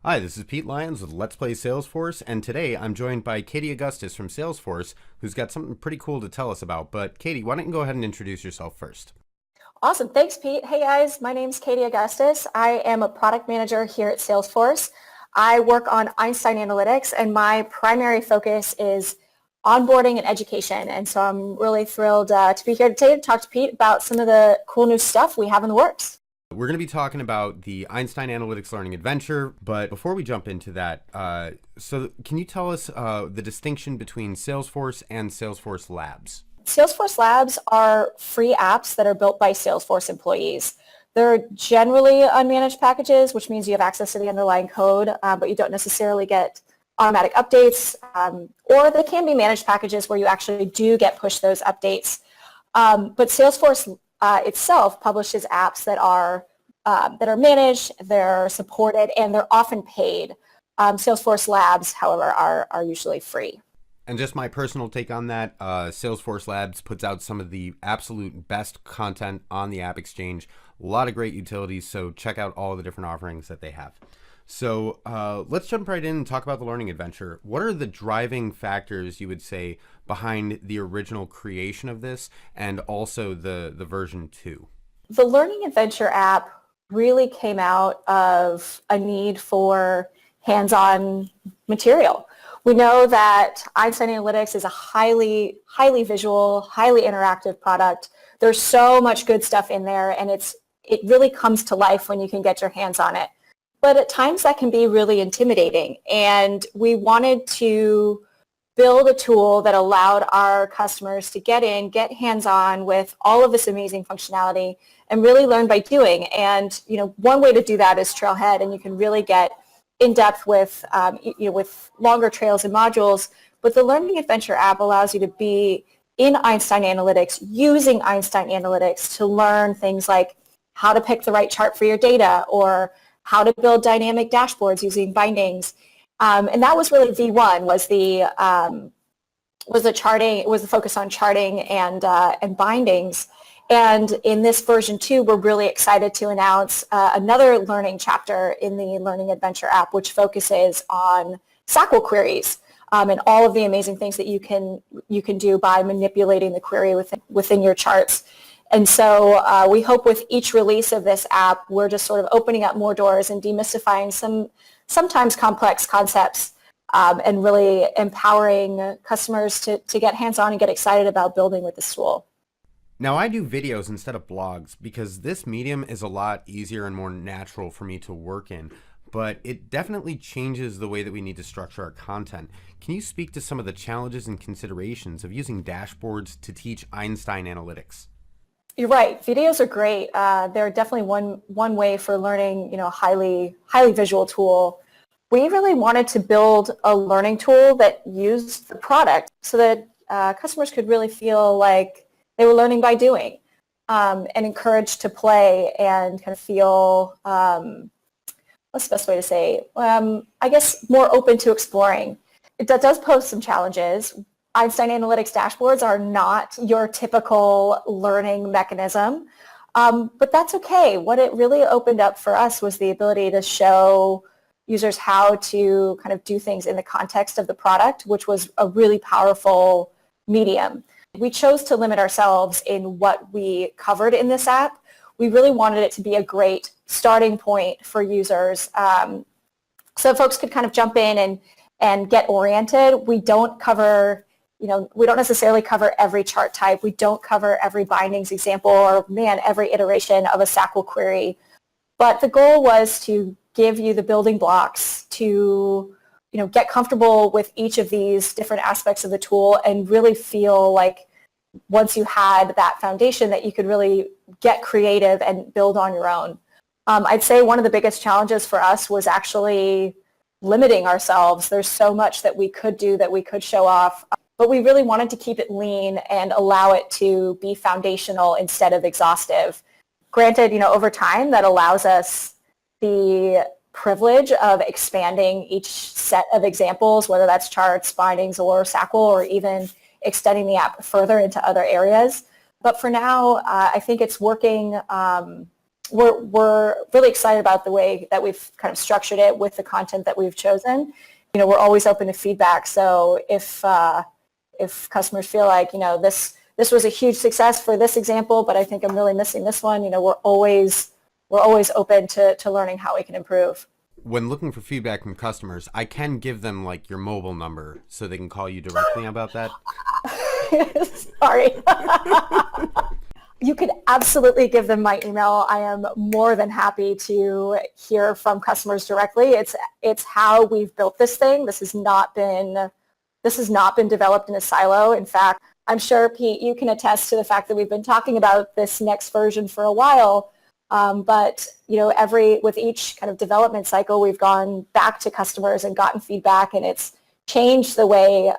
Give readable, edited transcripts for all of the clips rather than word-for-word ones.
Hi, this is Pete Lyons with Let's Play Salesforce, and today I'm joined by Katie Agustus from Salesforce, who's got something pretty cool to tell us about. But Katie, why don't you go ahead and introduce yourself first? Awesome. Thanks, Pete. Hey, guys. My name's Katie Augustus. I am a product manager here at Salesforce. I work on Einstein Analytics, and my primary focus is onboarding and education. And so I'm really thrilled to be here today to talk to Pete about some of the cool new stuff we have in the works. We're going to be talking about the Einstein Analytics Learning Adventure, but before we jump into that, so can you tell us the distinction between Salesforce and Salesforce Labs? Salesforce Labs are free apps that are built by Salesforce employees. They're generally unmanaged packages, which means you have access to the underlying code, but you don't necessarily get automatic updates, or they can be managed packages where you actually do get pushed those updates. But Salesforce itself publishes apps that are managed, they're supported, and they're often paid. Salesforce Labs, however, are usually free. And just my personal take on that, Salesforce Labs puts out some of the absolute best content on the App Exchange. A lot of great utilities, so check out all the different offerings that they have. So let's jump right in and talk about the Learning Adventure. What are the driving factors, you would say, behind the original creation of this and also the version 2? The Learning Adventure app really came out of a need for hands-on material. We know that Einstein Analytics is a highly visual, highly interactive product. There's so much good stuff in there, and it really comes to life when you can get your hands on it. But at times that can be really intimidating, and we wanted to build a tool that allowed our customers to get hands-on with all of this amazing functionality and really learn by doing. And one way to do that is Trailhead, and you can really get in depth with with longer trails and modules. But the Learning Adventure app allows you to be in Einstein Analytics, using Einstein Analytics to learn things like how to pick the right chart for your data, or how to build dynamic dashboards using bindings. And that was really V1, was the charting, was the focus on charting and bindings. And in this version 2, we're really excited to announce another learning chapter in the Learning Adventure app, which focuses on SAQL queries and all of the amazing things that you can do by manipulating the query within your charts. And so we hope with each release of this app, we're just sort of opening up more doors and demystifying some sometimes complex concepts, and really empowering customers to get hands-on and get excited about building with this tool. Now, I do videos instead of blogs because this medium is a lot easier and more natural for me to work in, but it definitely changes the way that we need to structure our content. Can you speak to some of the challenges and considerations of using dashboards to teach Einstein Analytics? You're right. Videos are great. They're definitely one way for learning, a highly visual tool. We really wanted to build a learning tool that used the product so that customers could really feel like they were learning by doing, and encouraged to play and kind of feel, what's the best way to say, I guess more open to exploring. It does pose some challenges. Einstein Analytics dashboards are not your typical learning mechanism, but that's okay. What it really opened up for us was the ability to show users how to kind of do things in the context of the product, which was a really powerful medium. We chose to limit ourselves in what we covered in this app. We really wanted it to be a great starting point for users, so folks could kind of jump in and get oriented. We don't necessarily cover every chart type. We don't cover every bindings example or, every iteration of a SAQL query. But the goal was to give you the building blocks to, get comfortable with each of these different aspects of the tool and really feel like once you had that foundation that you could really get creative and build on your own. I'd say one of the biggest challenges for us was actually limiting ourselves. There's so much that we could do, that we could show off, but we really wanted to keep it lean and allow it to be foundational instead of exhaustive. Granted, over time, that allows us the privilege of expanding each set of examples, whether that's charts, bindings, or SAQL, or even extending the app further into other areas. But for now, I think it's working we're really excited about the way that we've kind of structured it with the content that we've chosen. We're always open to feedback. So if customers feel like, this was a huge success for this example, but I think I'm really missing this one, we're always open to learning how we can improve. When looking for feedback from customers, I can give them like your mobile number so they can call you directly about that. Sorry. You could absolutely give them my email. I am more than happy to hear from customers directly. It's how we've built this thing. This has not been developed in a silo. In fact, I'm sure, Pete, you can attest to the fact that we've been talking about this next version for a while. But with each kind of development cycle, we've gone back to customers and gotten feedback, and it's changed the way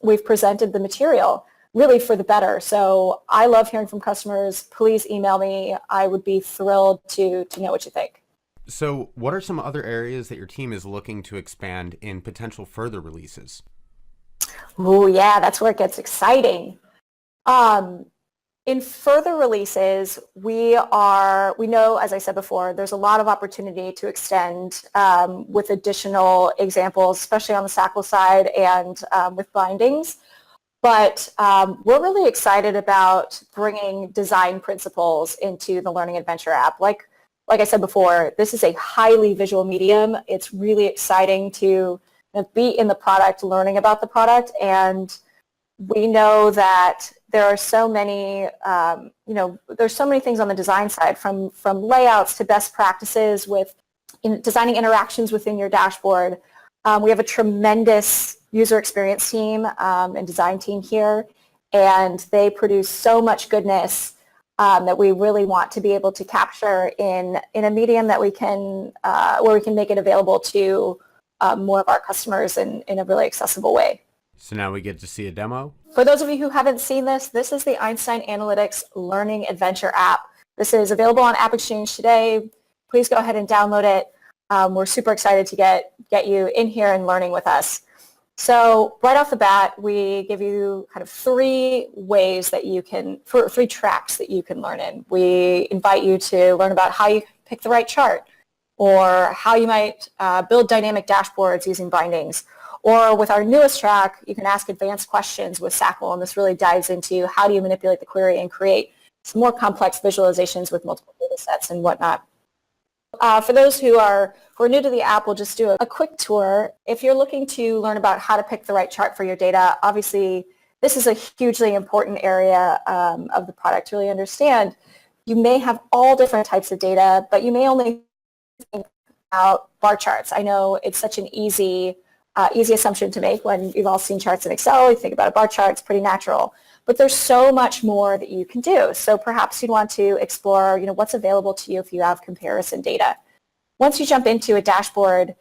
we've presented the material, really for the better. So I love hearing from customers. Please email me. I would be thrilled to know what you think. So what are some other areas that your team is looking to expand in potential further releases? Oh, yeah, that's where it gets exciting. In further releases, we know, as I said before, there's a lot of opportunity to extend with additional examples, especially on the SAQL side and with bindings. But we're really excited about bringing design principles into the Learning Adventure app. Like I said before, this is a highly visual medium. It's really exciting to be in the product, learning about the product, and we know that there are so many, there's so many things on the design side, from layouts to best practices with designing interactions within your dashboard. We have a tremendous user experience team and design team here, and they produce so much goodness that we really want to be able to capture in a medium that we can, where we can make it available to more of our customers in a really accessible way. So now we get to see a demo? For those of you who haven't seen this, this is the Einstein Analytics Learning Adventure app. This is available on AppExchange today. Please go ahead and download it. We're super excited to get you in here and learning with us. So right off the bat, we give you kind of three tracks that you can learn in. We invite you to learn about how you pick the right chart, or how you might build dynamic dashboards using bindings. Or with our newest track, you can ask advanced questions with SAQL, and this really dives into how do you manipulate the query and create some more complex visualizations with multiple data sets and whatnot. For those who are new to the app, we'll just do a quick tour. If you're looking to learn about how to pick the right chart for your data, obviously this is a hugely important area of the product to really understand. You may have all different types of data, but you may only think about bar charts. I know it's such an easy assumption to make when you've all seen charts in Excel. You think about a bar chart, it's pretty natural. But there's so much more that you can do. So perhaps you'd want to explore, what's available to you if you have comparison data. Once you jump into a dashboard,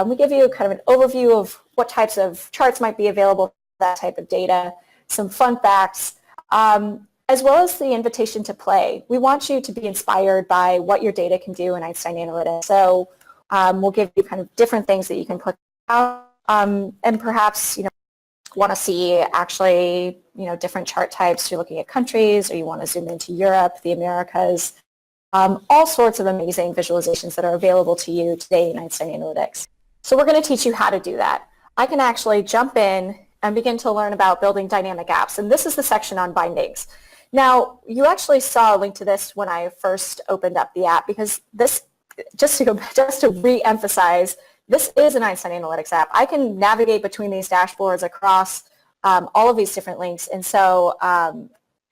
we give you kind of an overview of what types of charts might be available for that type of data, some fun facts, as well as the invitation to play. We want you to be inspired by what your data can do in Einstein Analytics. So we'll give you kind of different things that you can click out, and perhaps, want to see actually, different chart types. You're looking at countries, or you want to zoom into Europe, the Americas, all sorts of amazing visualizations that are available to you today in Einstein Analytics. So we're going to teach you how to do that. I can actually jump in and begin to learn about building dynamic apps, and this is the section on bindings. Now, you actually saw a link to this when I first opened up the app, because this, just to re-emphasize, this is an Einstein Analytics app. I can navigate between these dashboards across all of these different links, and so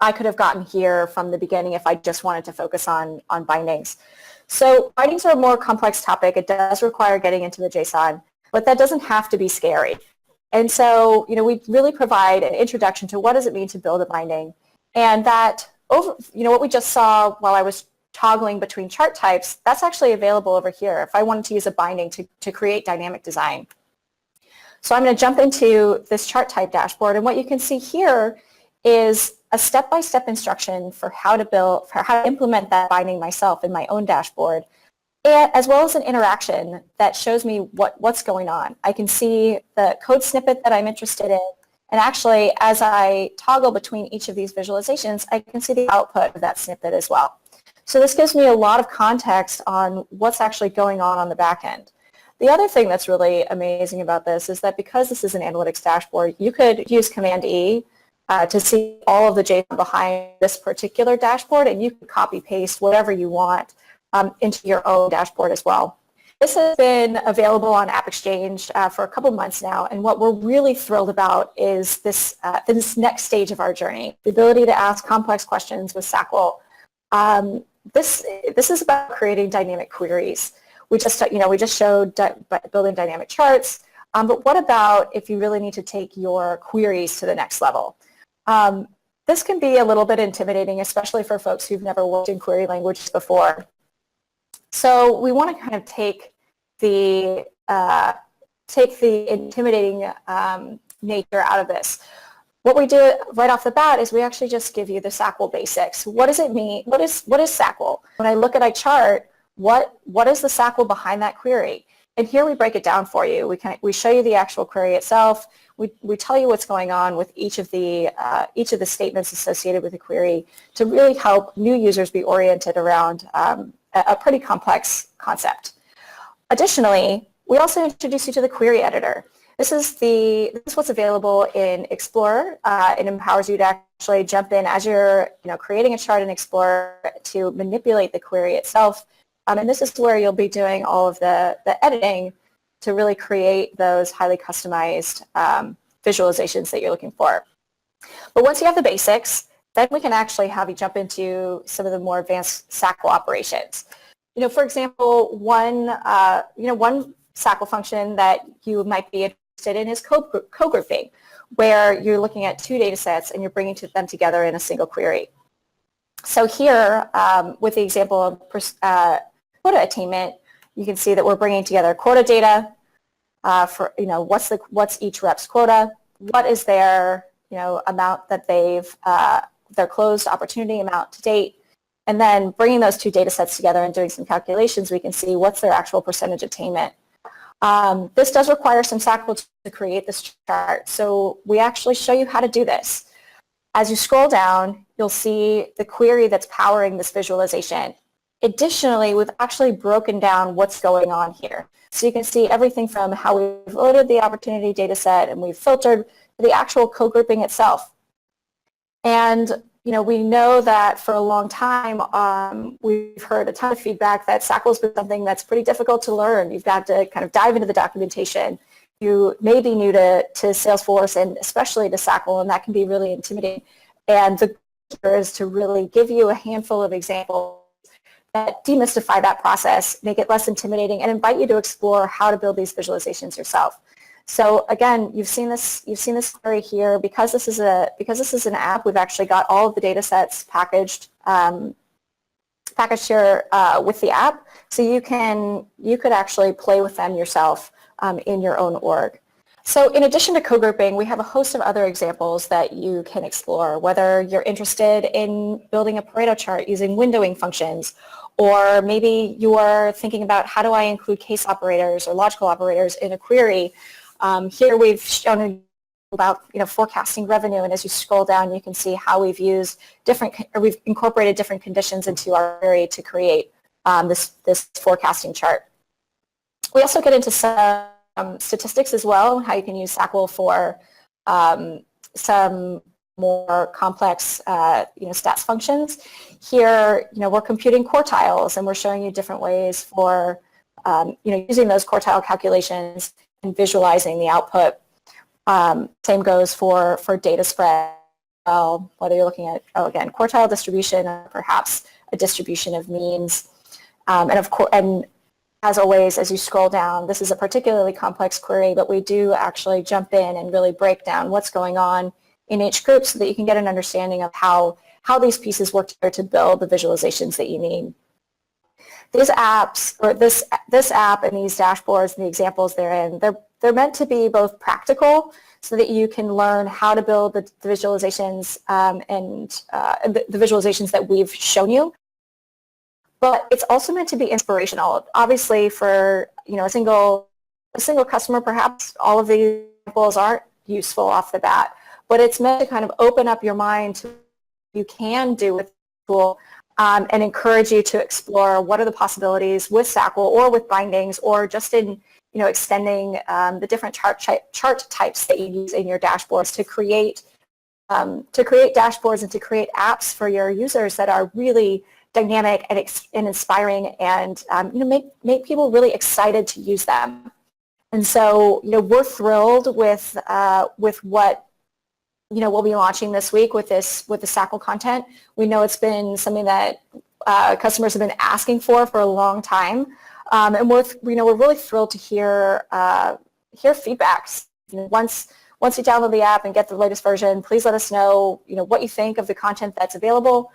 I could have gotten here from the beginning if I just wanted to focus on bindings. So bindings are a more complex topic. It does require getting into the JSON, but that doesn't have to be scary. And so, we really provide an introduction to what does it mean to build a binding, and that what we just saw while I was toggling between chart types, that's actually available over here if I wanted to use a binding to create dynamic design. So I'm going to jump into this chart type dashboard, and what you can see here is a step-by-step instruction for how to implement that binding myself in my own dashboard, and as well as an interaction that shows me what's going on. I can see the code snippet that I'm interested in, and actually, as I toggle between each of these visualizations, I can see the output of that snippet as well. So this gives me a lot of context on what's actually going on the back end. The other thing that's really amazing about this is that because this is an analytics dashboard, you could use Command E to see all of the JSON behind this particular dashboard, and you can copy paste whatever you want into your own dashboard as well. This has been available on AppExchange for a couple months now, and what we're really thrilled about is this next stage of our journey, the ability to ask complex questions with SAQL. This is about creating dynamic queries. We just showed building dynamic charts, but what about if you really need to take your queries to the next level? This can be a little bit intimidating, especially for folks who've never worked in query languages before. So we want to kind of take the intimidating nature out of this. What we do right off the bat is we actually just give you the SAQL basics. What does it mean? What is SAQL? When I look at a chart, what is the SAQL behind that query? And here we break it down for you. We show you the actual query itself. We tell you what's going on with each of the statements associated with the query to really help new users be oriented around a pretty complex concept. Additionally, we also introduce you to the query editor. This is what's available in Explorer. It empowers you to actually jump in as you're creating a chart in Explorer to manipulate the query itself. And this is where you'll be doing all of the editing to really create those highly customized visualizations that you're looking for. But once you have the basics, then we can actually have you jump into some of the more advanced SAQL operations. For example, one SAQL function that you might be interested in is co-grouping, where you're looking at two data sets and you're bringing them together in a single query. So here, with the example of quota attainment, you can see that we're bringing together quota data for what's each rep's quota, what is their amount that their closed opportunity amount to date, and then bringing those two data sets together and doing some calculations, we can see what's their actual percentage attainment. This does require some SAQL to create this chart, so we actually show you how to do this. As you scroll down, you'll see the query that's powering this visualization. Additionally, we've actually broken down what's going on here. So you can see everything from how we've loaded the opportunity data set and we've filtered the actual co-grouping itself. And we know that for a long time, we've heard a ton of feedback that SAQL has been something that's pretty difficult to learn. You've got to kind of dive into the documentation. You may be new to Salesforce and especially to SAQL, and that can be really intimidating. And the goal is to really give you a handful of examples that demystify that process, make it less intimidating, and invite you to explore how to build these visualizations yourself. So again, you've seen this query here. Because this is an app, we've actually got all of the data sets packaged here with the app, so you could actually play with them yourself in your own org. So in addition to co-grouping, we have a host of other examples that you can explore, whether you're interested in building a Pareto chart using windowing functions, or maybe you are thinking about how do I include case operators or logical operators in a query. Here we've shown about forecasting revenue, and as you scroll down, you can see how we've incorporated different conditions into our query to create this forecasting chart. We also get into some statistics as well, how you can use SAQL for some more complex stats functions. Here, we're computing quartiles, and we're showing you different ways for using those quartile calculations and visualizing the output. Same goes for data spread. Well, whether you're looking at again quartile distribution or perhaps a distribution of means, and of course, and as always, as you scroll down, this is a particularly complex query, but we do actually jump in and really break down what's going on in each group so that you can get an understanding of how these pieces work together to build the visualizations that you need. These apps, or this app and these dashboards and the examples therein, they're meant to be both practical so that you can learn how to build the visualizations and the visualizations that we've shown you. But it's also meant to be inspirational. Obviously, for a single customer, perhaps all of these examples aren't useful off the bat. But it's meant to kind of open up your mind to what you can do with the tool and encourage you to explore what are the possibilities with SAQL or with bindings, or just in extending the different chart types that you use in your dashboards to create dashboards and to create apps for your users that are really dynamic and inspiring, and make people really excited to use them. And so we're thrilled with what we'll be launching this week with the SAQL content. We know it's been something that customers have been asking for a long time, and we're really thrilled to hear feedbacks. Once you download the app and get the latest version, please let us know what you think of the content that's available.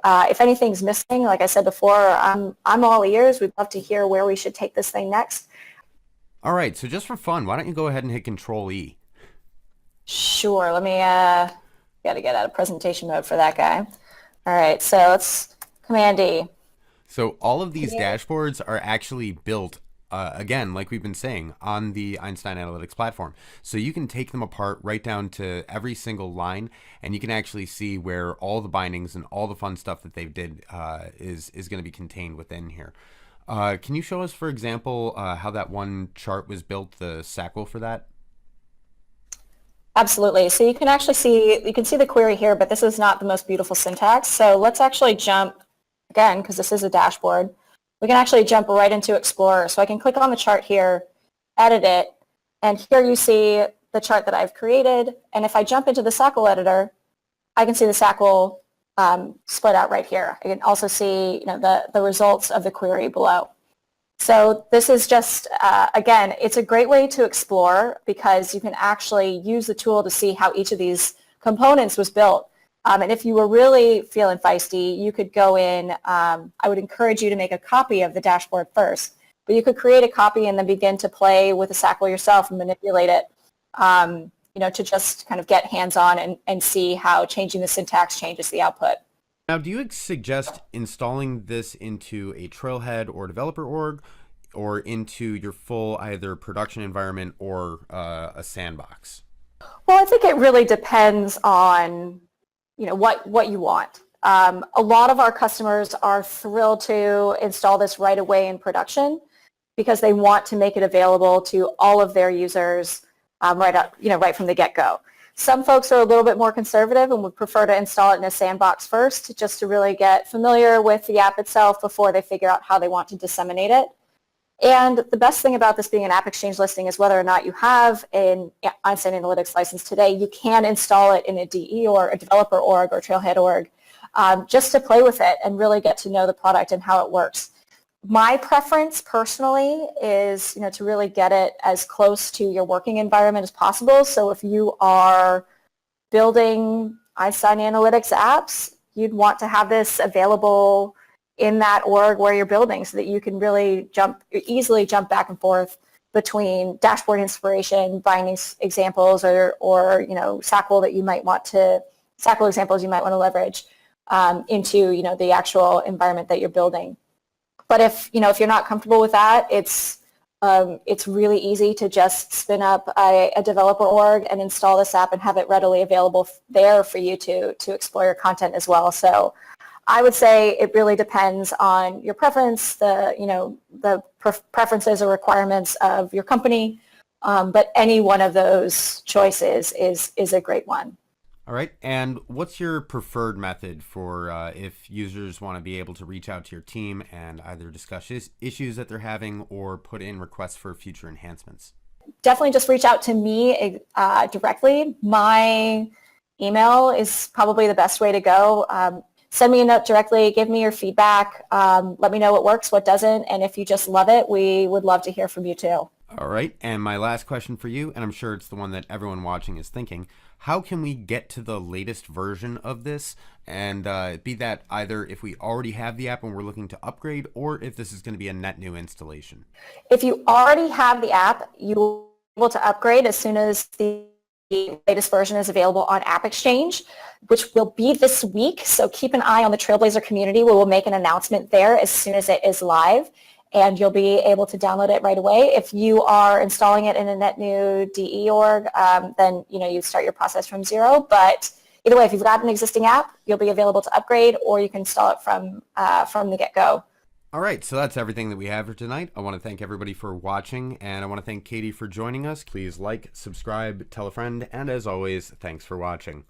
If anything's missing, like I said before, I'm all ears. We'd love to hear where we should take this thing next. All right, so just for fun, why don't you go ahead and hit Control E? Sure. Let me got to get out of presentation mode for that guy. All right, so let's Command E. So all of these dashboards are actually built, again, like we've been saying, on the Einstein Analytics platform. So you can take them apart right down to every single line, and you can actually see where all the bindings and all the fun stuff that they did is going to be contained within here. Can you show us, for example, how that one chart was built, the SAQL for that? Absolutely. So you can actually see the query here, but this is not the most beautiful syntax. So let's actually jump, again, because this is a dashboard, we can actually jump right into Explorer. So I can click on the chart here, edit it, and here you see the chart that I've created. And if I jump into the SAQL editor, I can see the SAQL split out right here. I can also see the results of the query below. So this is just, again, it's a great way to explore because you can actually use the tool to see how each of these components was built. And if you were really feeling feisty, you could go in, I would encourage you to make a copy of the dashboard first, but you could create a copy and then begin to play with the SAQL yourself and manipulate it, to just kind of get hands-on and see how changing the syntax changes the output. Now, do you suggest installing this into a Trailhead or developer org, or into your full either production environment or a sandbox? Well, I think it really depends on what you want. A lot of our customers are thrilled to install this right away in production because they want to make it available to all of their users right from the get-go. Some folks are a little bit more conservative and would prefer to install it in a sandbox first, just to really get familiar with the app itself before they figure out how they want to disseminate it. And the best thing about this being an App Exchange listing is whether or not you have an Einstein Analytics license today, you can install it in a DE or a developer org or Trailhead org, just to play with it and really get to know the product and how it works. My preference personally is, to really get it as close to your working environment as possible. So if you are building Einstein Analytics apps, you'd want to have this available in that org where you're building so that you can really easily jump back and forth between dashboard inspiration, binding examples, or SAQL examples you might want to leverage into the actual environment that you're building. But if you're not comfortable with that, it's really easy to just spin up a developer org and install this app and have it readily available there for you to explore your content as well. So I would say it really depends on your preference, the preferences or requirements of your company, but any one of those choices is a great one. All right, and what's your preferred method for if users want to be able to reach out to your team and either discuss issues that they're having or put in requests for future enhancements? Definitely just reach out to me directly. My email is probably the best way to go. Send me a note directly, give me your feedback, let me know what works, what doesn't, and if you just love it, we would love to hear from you too. All right, and my last question for you, and I'm sure it's the one that everyone watching is thinking, how can we get to the latest version of this, and be that either if we already have the app and we're looking to upgrade, or if this is going to be a net new installation? If you already have the app, you will be able to upgrade as soon as the latest version is available on App Exchange, which will be this week. So keep an eye on the Trailblazer community. We will make an announcement there as soon as it is live, and you'll be able to download it right away. If you are installing it in a net new DE org, then you start your process from zero. But either way, if you've got an existing app, you'll be available to upgrade, or you can install it from the get-go. All right, so that's everything that we have for tonight. I want to thank everybody for watching, and I want to thank Katie for joining us. Please like, subscribe, tell a friend, and as always, thanks for watching.